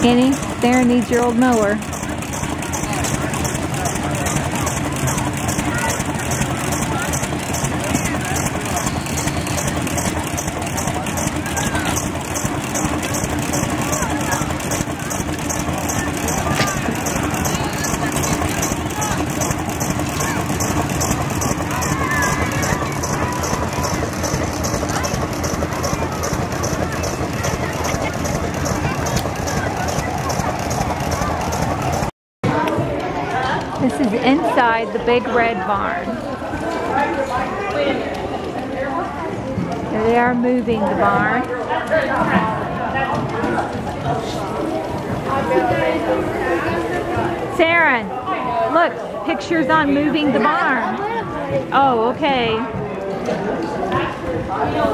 Kenny, Theron needs your old mower. This is inside the big red barn. They are moving the barn. Theron, look, pictures on moving the barn. Oh, okay.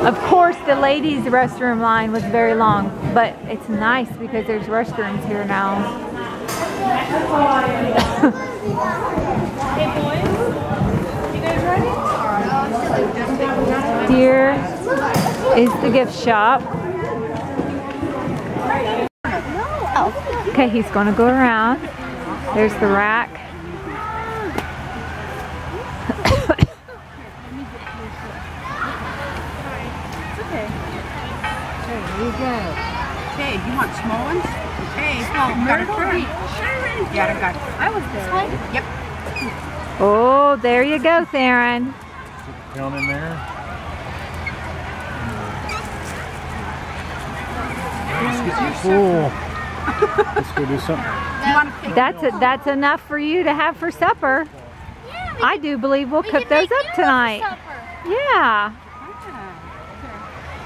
Of course, the ladies' restroom line was very long, but it's nice because there's restrooms here now. Hey boys, you guys ready? Here is the gift shop. Okay, he's going to go around. There's the rack. Okay. There you go. Okay, you want small ones? Okay, small. Myrtle Beach. Yeah, I got it. I was there. Yep. Oh, there you go, Theron. Down in there. Cool. Let's go do something. That's enough for you to have for supper. Yeah, I do believe we'll cook those up tonight. Yeah.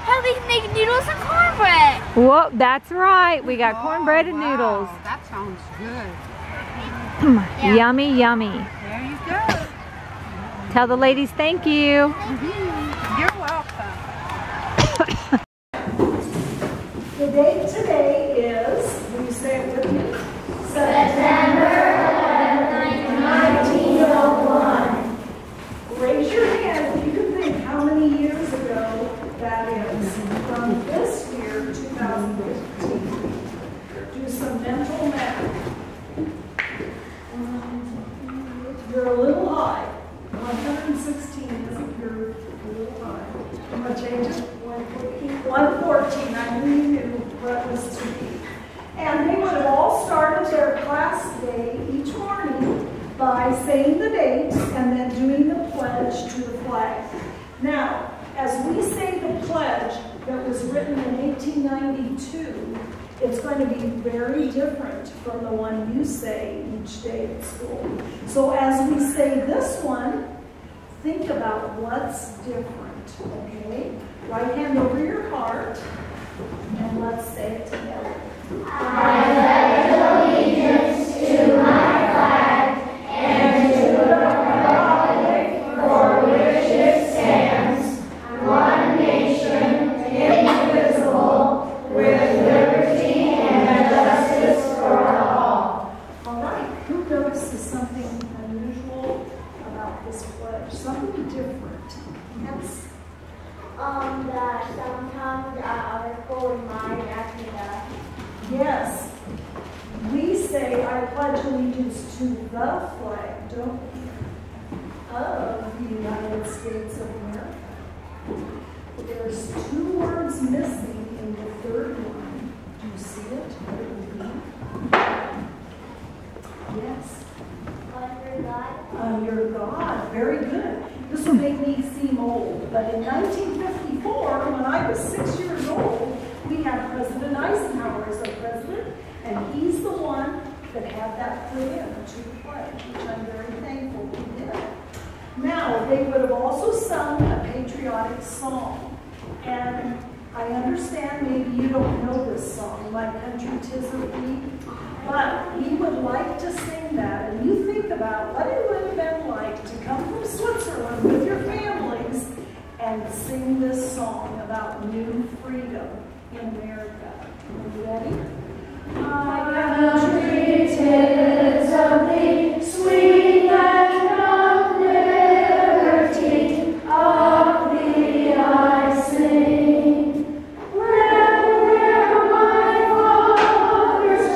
How we can make noodles and cornbread. Well, that's right. We got cornbread and noodles. That sounds good. Yeah. Yummy, yummy. There you go. Tell the ladies thank you. You're welcome. The date today is, will you say it with me? September 1901. Raise your hand if you can think how many years ago that is from this year, 2015. Do some mental math. You're a little high. 116 is you're a little high. I'm going to change it. 114. I knew you knew what it was to be. And they would have all started their class day each morning by saying the date and then doing the pledge to the flag. Now, as we say the pledge that was written in 1892, it's going to be very different from the one you say each day at school. So as we say this one, think about what's different, okay? Right hand over your heart, and let's say it together. I pledge allegiance to my flag and to the republic for which it stands, one nation, indivisible, with liberty and justice for all. All right, who notices something unusual about this pledge? Something different. Yes. That sometimes our school remind us of. Yes. We say, I pledge allegiance to the flag, don't we? Of the United States of America. There's two words missing in the third one. Do you see it? What it would be? Yes. Under God. Under God. Very good. This will make me seem old, but in 1954, when I was 6 years old, we had President Eisenhower as our president, and he's the one that had that put in to the pledge, which I'm very thankful he did. Now, they would have also sung a patriotic song, and I understand maybe you don't know this song, My Country 'Tis of Thee, but he would like to sing that, and you think about what it would have been like to come from Switzerland with your families and sing this song about new freedom in America. Are you ready? My country 'tis of thee, sweet land of liberty, of thee I sing. Where my fathers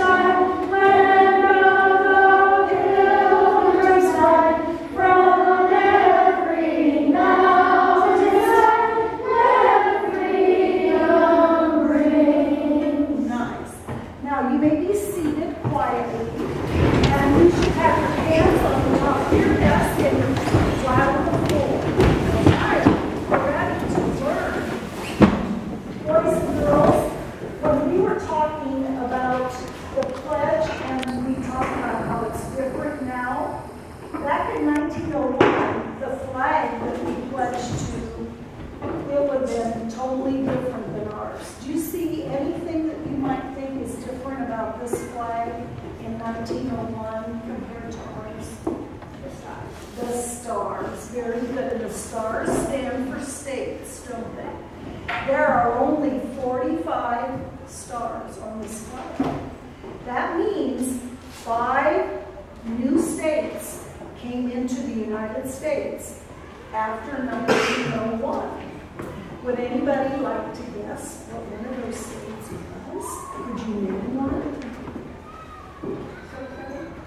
in 1901, the flag that we pledged to, it would have been totally different than ours. Do you see anything that you might think is different about this flag in 1901 compared to ours? The stars. Very good. And the stars stand for states, don't they? There are only 45 stars on this flag. That means 5 new states came into the United States after 1901. Would anybody like to guess what one of those states was? Would you name one?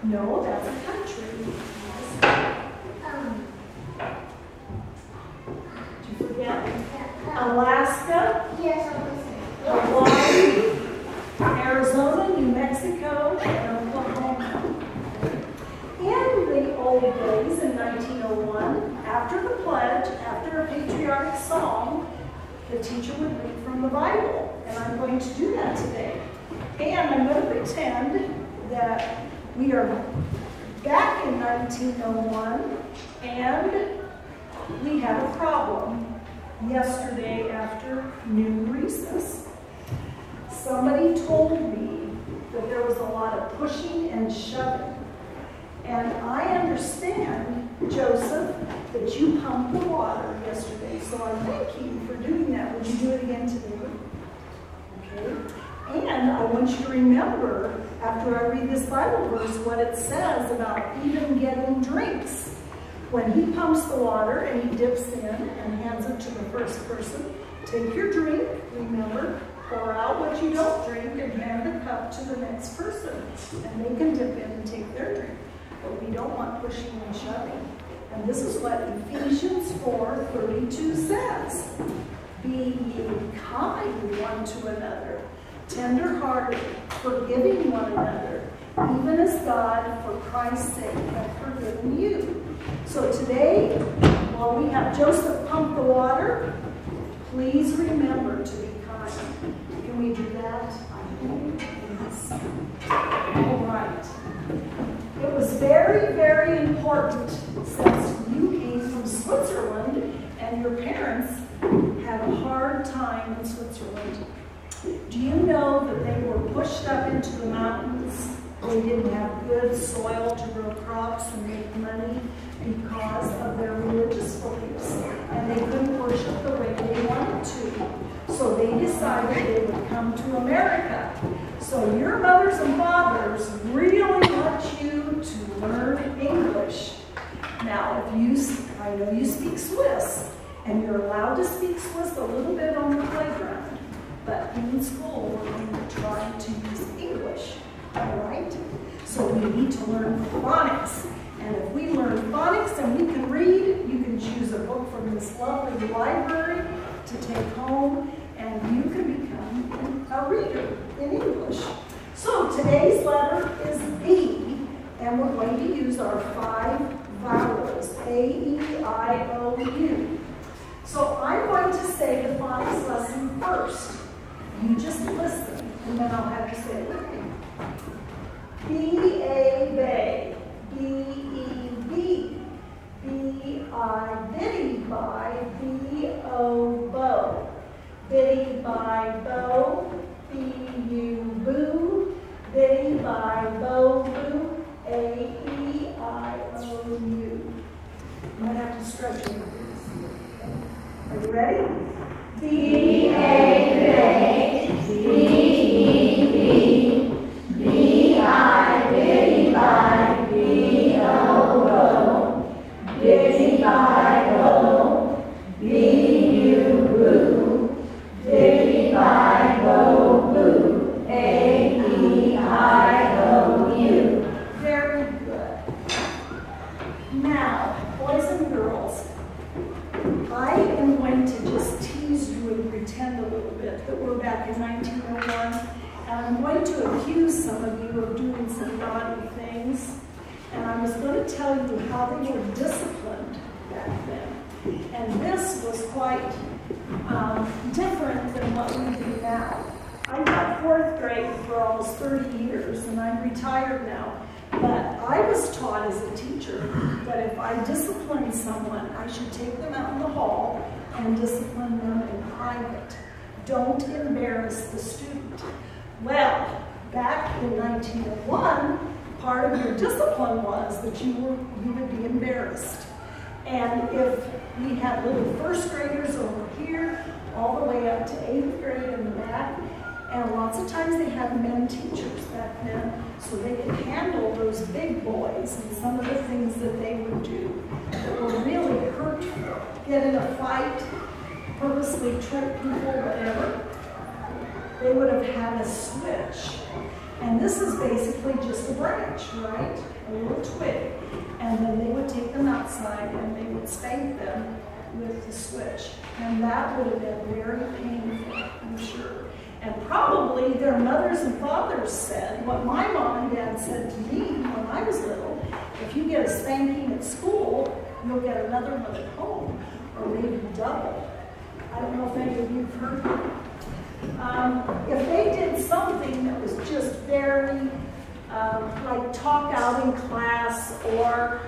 No, that's a country. Did you forget? Alaska, Yes, Hawaii, Arizona, New Mexico, and Oklahoma. In the old days, in 1901, after the pledge, after a patriotic song, the teacher would read from the Bible, and I'm going to do that today. And I'm going to pretend that we are back in 1901, and we had a problem yesterday after noon recess. Somebody told me that there was a lot of pushing and shoving. And I understand, Joseph, that you pumped the water yesterday, so I thank you for doing that. Would you do it again today? Okay. And I want you to remember, after I read this Bible verse, what it says about even getting drinks. When he pumps the water and he dips in and hands it to the first person, take your drink, remember, pour out what you don't drink and hand the cup to the next person. And they can dip in and take their drink. But we don't want pushing and shoving. And this is what Ephesians 4:32 says. Be ye kind one to another, tender-hearted, forgiving one another, even as God, for Christ's sake, hath forgiven you. So today, while we have Joseph pump the water, please remember to be kind. Can we do that? Yes. All right. It was very, very important since you came from Switzerland and your parents had a hard time in Switzerland. Do you know that they were pushed up into the mountains? They didn't have good soil to grow crops and make money because of their religious beliefs. And they couldn't worship the way they wanted to. So they decided they would come to America. So your mothers and fathers really want you to learn English. Now, I know you speak Swiss, and you're allowed to speak Swiss a little bit on the playground. But in school, we're going to try to use English. All right? So we need to learn phonics. And if we learn phonics and we can read, you can choose a book from this lovely library to take home, and you can become a reader in English. So today's letter is B, and we're going to use our 5 vowels, A, E, I, O, U. So I'm going to say the phonics lesson first. You just listen, and then I'll have you say it with me. B-A, bay. B-E-B. B-I, biddy, by. B-O, bow. Biddy, by, bow. B-U, boo. Biddy, by, bow, boo. A-E-I-O-U. I'm going to have to stretch it. Are you ready? B-A-B-A, B-E-B, B-I, biddy, by, B-O-O, biddy, by, bow, B-U, boo, biddy, by, bow, boo, A-E-I-O-U. Very good. Now, boys and girls, I am going to just tease you and pretend a little bit that we're back in 1901, and I'm going to accuse some of you of doing some naughty things, and I was going to tell you how they were disciplined back then. And this was quite different than what we do now. I taught 4th grade for almost 30 years, and I'm retired now. But I was taught as a teacher that if I I discipline someone, I should take them out in the hall and discipline them in private. Don't embarrass the student. Well, back in 1901, part of your discipline was that you would be embarrassed. And if we had little first graders over here, all the way up to 8th grade in the back, and lots of times they had men teachers back then, so they could handle those big boys and some of the things that they would do that were really hurtful. Get in a fight, purposely trip people, whatever. They would have had a switch. And this is basically just a branch, right? A little twig. And then they would take them outside and they would spank them with the switch. And that would have been very painful, I'm sure. And probably their mothers and fathers said what my mom and dad said to me when I was little: if you get a spanking at school, you'll get another one at home, or maybe double. I don't know if any of you have heard that. If they did something that was just very, like talk out in class, or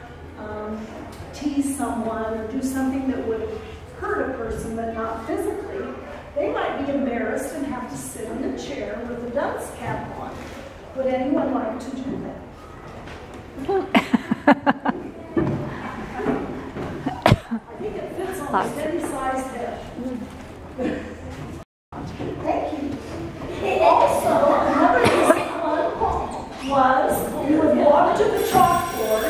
tease someone, or do something that would hurt a person but not physically, they might be embarrassed and have to sit in a chair with a dunce cap on. Would anyone like to do that? I think it fits on a steady-sized head. Thank you. Also, another discipline was you would walk to the chalkboard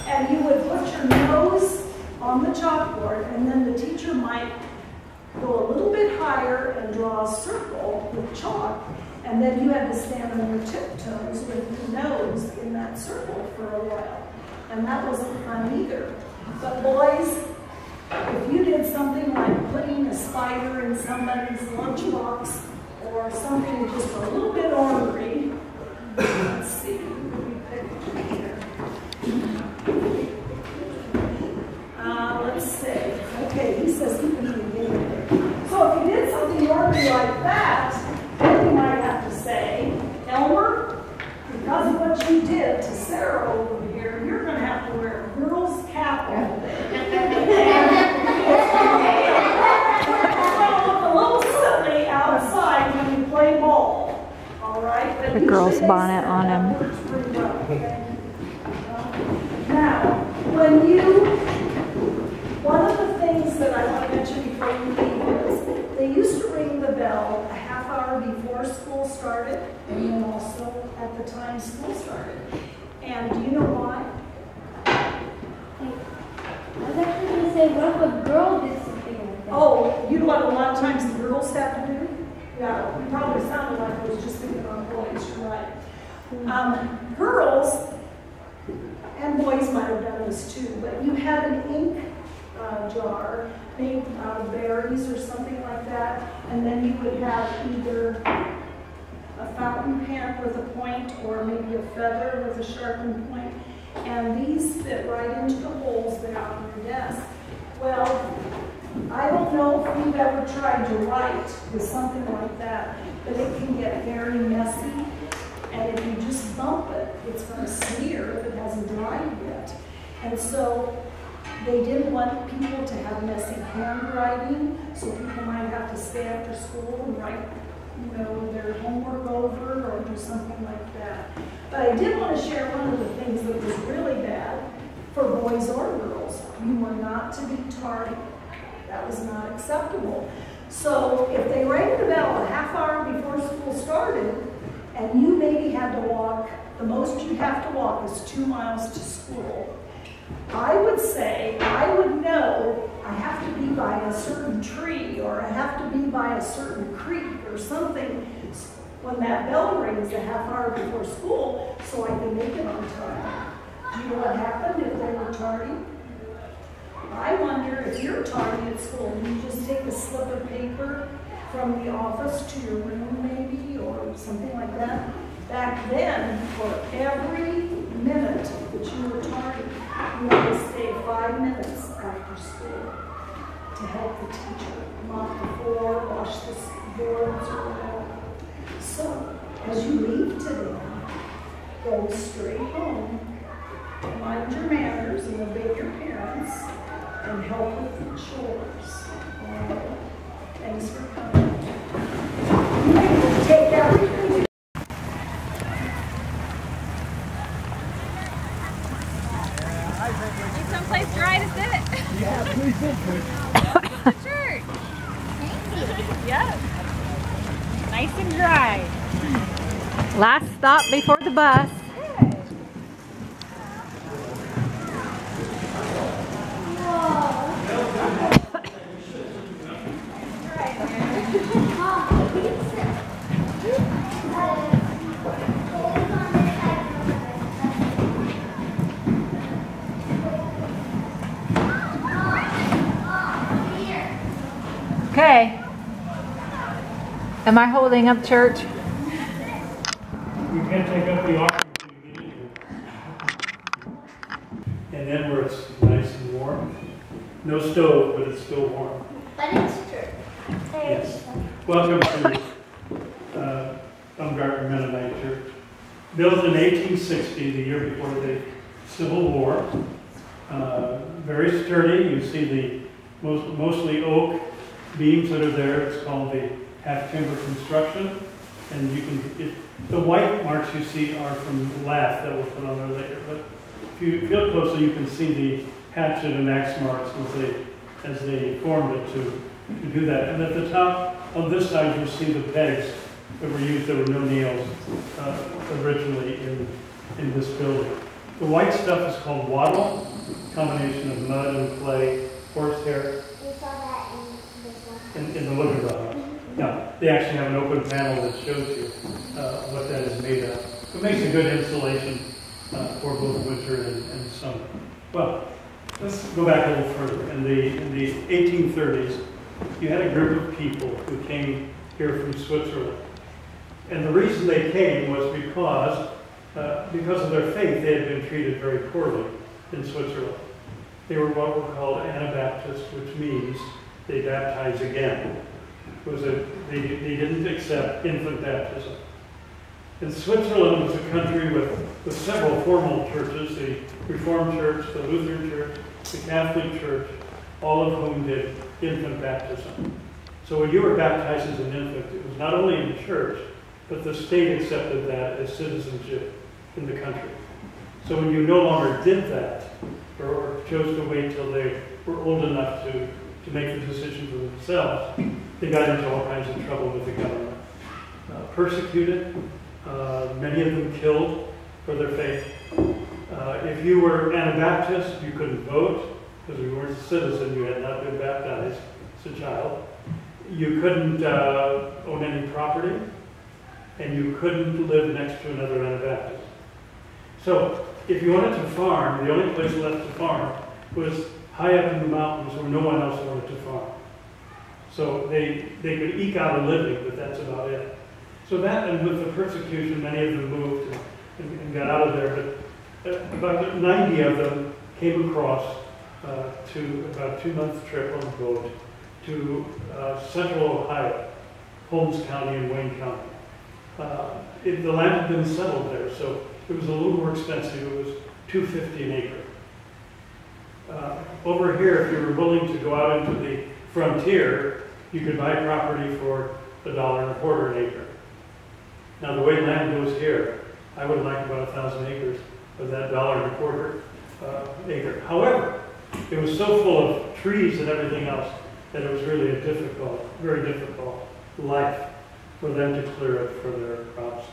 and you would put your nose on the chalkboard, and then the teacher might go a little bit higher and draw a circle with chalk, and then you had to stand on your tiptoes with your nose in that circle for a while. And that wasn't fun either. But boys, if you did something like putting a spider in somebody's lunchbox or something just a little bit ornery, let's see, what do we pick here? Let's see. Okay, he says he can be in. So if you did something ornery like that, then you might have to say, Elmer, because of what you did to Sarah over here, you're going to have to wear a girl's cap all day. It's going to look a little silly outside when you play ball. All right? But The girl's bonnet on him. Now, one of the things that I want to mention before you leave is they used to ring the bell a half hour before school started, and then also at the time school started. And do you know why? I was actually going to say, what if a girl did something like that? Oh, you know what a lot of times the girls have to do? Yeah, you probably sounded like I was just thinking on boys, you're right. Girls, and boys might have done this too, but you had an ink jar made out of berries or something like that, and then you would have either a fountain pen with a point or maybe a feather with a sharpened point, and these fit right into the holes there on your desk. Well, I don't know if you've ever tried to write with something like that, but it can get very messy, and if you just bump it, it's going to smear if it hasn't dried yet. And so they didn't want people to have messy handwriting, so people might have to stay after school and write, their homework over or do something like that. But I did want to share one of the things that was really bad for boys or girls. You were not to be tardy. That was not acceptable. So if they rang the bell a half hour before school started, and you maybe had to walk, the most you'd have to walk is 2 miles to school, I would say, I would know I have to be by a certain tree, or I have to be by a certain creek or something when that bell rings a half hour before school, so I can make it on time. Do you know what happened if they were tardy? I wonder if you're tardy at school, you just take a slip of paper from the office to your room maybe, or something like that. Back then, for every minute that you were tardy, you had to stay 5 minutes after school to help the teacher mop the floor, wash the boards, or whatever. So, as you leave today, go straight home, mind your manners, and obey your parents. and help with the chores. Thanks for coming. You take everything. Need someplace dry to sit. Yeah, please sit. Church. Yes. Nice and dry. Last stop before the bus. Okay. Am I holding up church? You can't take up the offering until you get in here. And then where it's nice and warm. No stove, but it's still warm. But it's true. Yes. Welcome to Baumgartner Mennonite Church. Built in 1860, the year before the Civil War. Very sturdy. You see the mostly oak beams that are there. It's called the half timber construction. And you can, the white marks you see are from lath that we'll put on there later. But if you feel closely, you can see the hatchet and axe marks as they formed it to do that. And at the top on this side, you'll see the pegs that were used. There were no nails originally in this building. The white stuff is called wattle, combination of mud and clay, horsehair. We saw that in this one. In the look of the house. Now, they actually have an open panel that shows you what that is made of. It makes a good insulation for both winter and summer. Well, let's go back a little further. In the 1830s, you had a group of people who came here from Switzerland. And the reason they came was because of their faith, they had been treated very poorly in Switzerland. They were what were called Anabaptists, which means they baptize again. They didn't accept infant baptism. And Switzerland was a country with several formal churches, the Reformed Church, the Lutheran Church, the Catholic Church, all of whom did infant baptism. So when you were baptized as an infant, it was not only in the church, but the state accepted that as citizenship in the country. So when you no longer did that, or chose to wait till they were old enough to make the decision for themselves, they got into all kinds of trouble with the government. Persecuted, many of them killed for their faith. If you were Anabaptist, you couldn't vote because you weren't a citizen, you had not been baptized as a child. You couldn't own any property, and you couldn't live next to another Anabaptist. So if you wanted to farm, the only place left to farm was high up in the mountains where no one else wanted to farm. So they could eke out a living, but that's about it. So that, and with the persecution, many of them moved and got out of there. But about 90 of them came across to about a 2-month trip on a boat to central Ohio, Holmes County and Wayne County. The land had been settled there, so it was a little more expensive. It was $2.50 an acre. Over here, if you were willing to go out into the frontier, you could buy property for $1.25 an acre. Now, the way land goes here, I would like about 1,000 acres of that $1.25 acre. However, it was so full of trees and everything else that it was really a very difficult life for them to clear it for their crops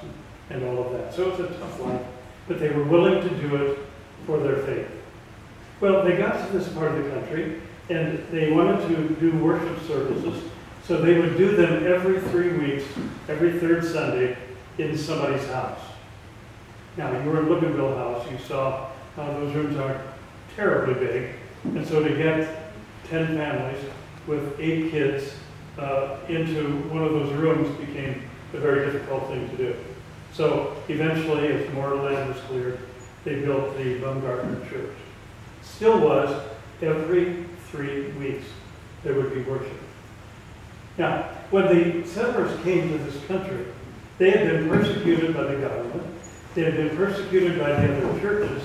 and all of that. So it's a tough life, but they were willing to do it for their faith. Well, they got to this part of the country, and they wanted to do worship services, so they would do them every 3 weeks, every third Sunday, in somebody's house. Now, you were in Loganville House, you saw how those rooms are terribly big, and so to get 10 families with 8 kids into one of those rooms became a very difficult thing to do. So eventually, as more land was cleared, they built the Baumgartner Church. Still was, every 3 weeks, there would be worship. Now, when the settlers came to this country, they had been persecuted by the government. They had been persecuted by the other churches.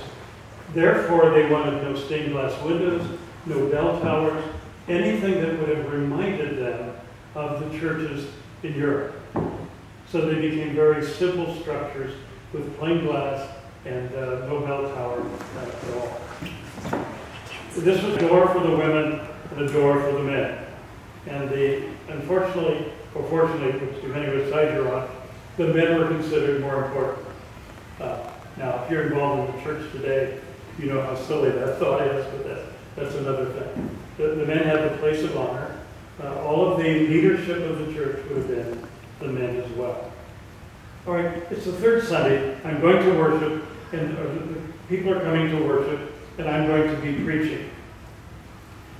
Therefore, they wanted no stained glass windows. no bell towers, anything that would have reminded them of the churches in Europe. So they became very simple structures with plain glass and no bell tower at all. This was a door for the women and a door for the men. And unfortunately, or fortunately, depending which side you're on, the men were considered more important. Now, if you're involved in the church today, you know how silly that thought is, but that's another thing. The men had the place of honor. All of the leadership of the church would have been the men as well. All right, it's the third Sunday. I'm going to worship, and people are coming to worship, and I'm going to be preaching.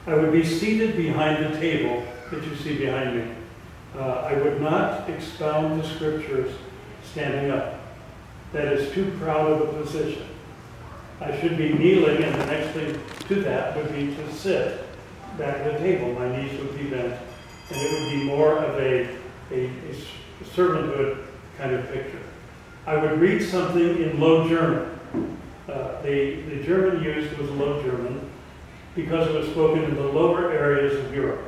I would be seated behind the table that you see behind me. I would not expound the scriptures standing up. That is too proud of a position. I should be kneeling, and the next thing to that would be to sit back at the table. My knees would be bent, and it would be more of a servanthood kind of picture. I would read something in Low German. The German used was Low German because it was spoken in the lower areas of Europe.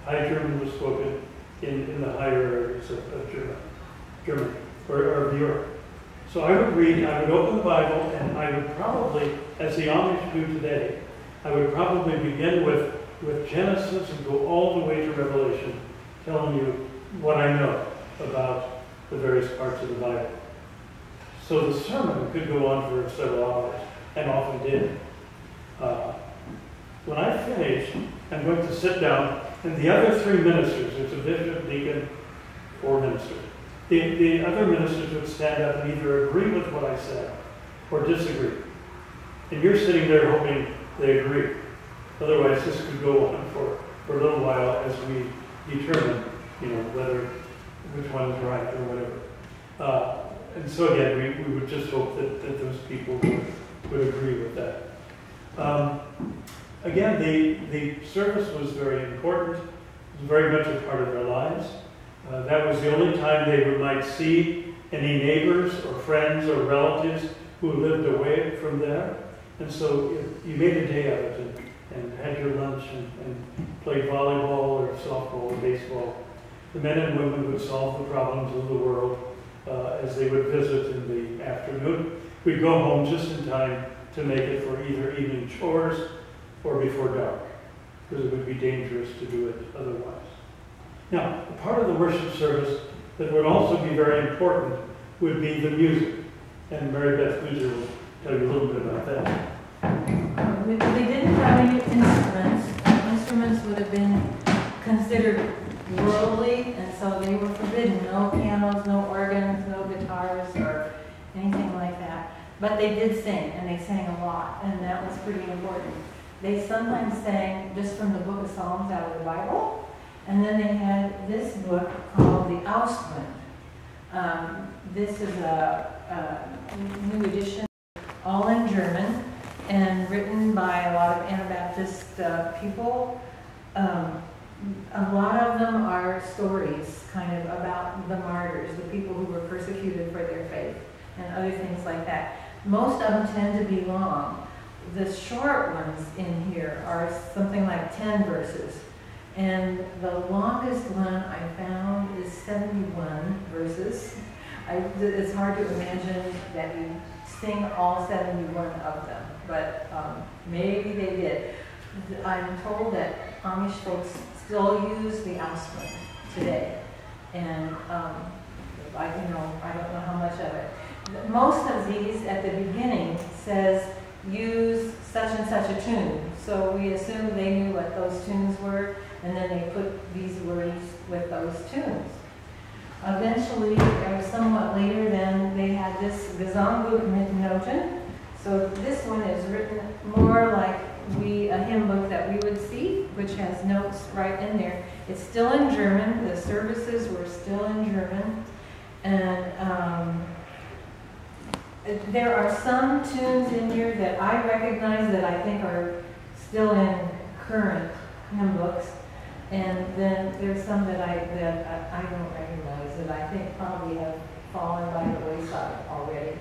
High German was spoken in the higher areas of Germany, or of Europe. So I would read, I would open the Bible, and I would probably, as the Amish do today, I would probably begin with Genesis and go all the way to Revelation, telling you what I know about the various parts of the Bible. So the sermon could go on for several hours, and often did. When I finish, I'm going to sit down, and the other three ministers, there's a bishop, deacon, or minister. The other ministers would stand up and either agree with what I said or disagree. And you're sitting there hoping they agree. Otherwise, this could go on for a little while as we determine, which one is right or whatever. And so again, we would just hope that those people would agree with that. Again, the service was very important. It was very much a part of their lives. That was the only time they might see any neighbors or friends or relatives who lived away from there. And so you made a day of it and had your lunch and played volleyball or softball or baseball. The men and women would solve the problems of the world as they would visit in the afternoon. We'd go home just in time to make it for either evening chores or before dark, because it would be dangerous to do it otherwise. Now, a part of the worship service that would also be very important would be the music. And Mary Beth Boozer will tell you a little bit about that. They didn't have any instruments. Instruments would have been considered worldly, and so they were forbidden. No pianos, no organs, no guitars, or anything like that. But they did sing, and they sang a lot, and that was pretty important. They sometimes sang just from the book of Psalms out of the Bible. And then they had this book called the Ausland. This is a new edition, all in German, and written by a lot of Anabaptist people. A lot of them are stories kind of about the martyrs, the people who were persecuted for their faith, and other things like that. Most of them tend to be long. The short ones in here are something like 10 verses. And the longest one I found is 71 verses. It's hard to imagine that you sing all 71 of them, but maybe they did. I'm told that Amish folks still use the Ausland today, and I don't know how much of it. Most of these at the beginning says use such and such a tune, so we assume they knew what those tunes were. And then they put these words with those tunes. Eventually, somewhat later, then they had this Gesangbuch mit Noten. So this one is written more like a hymn book that we would see, which has notes right in there. It's still in German. The services were still in German. And there are some tunes in here that I recognize that I think are still in current hymn books. And then there's some that I don't recognize that I think probably have fallen by the wayside already.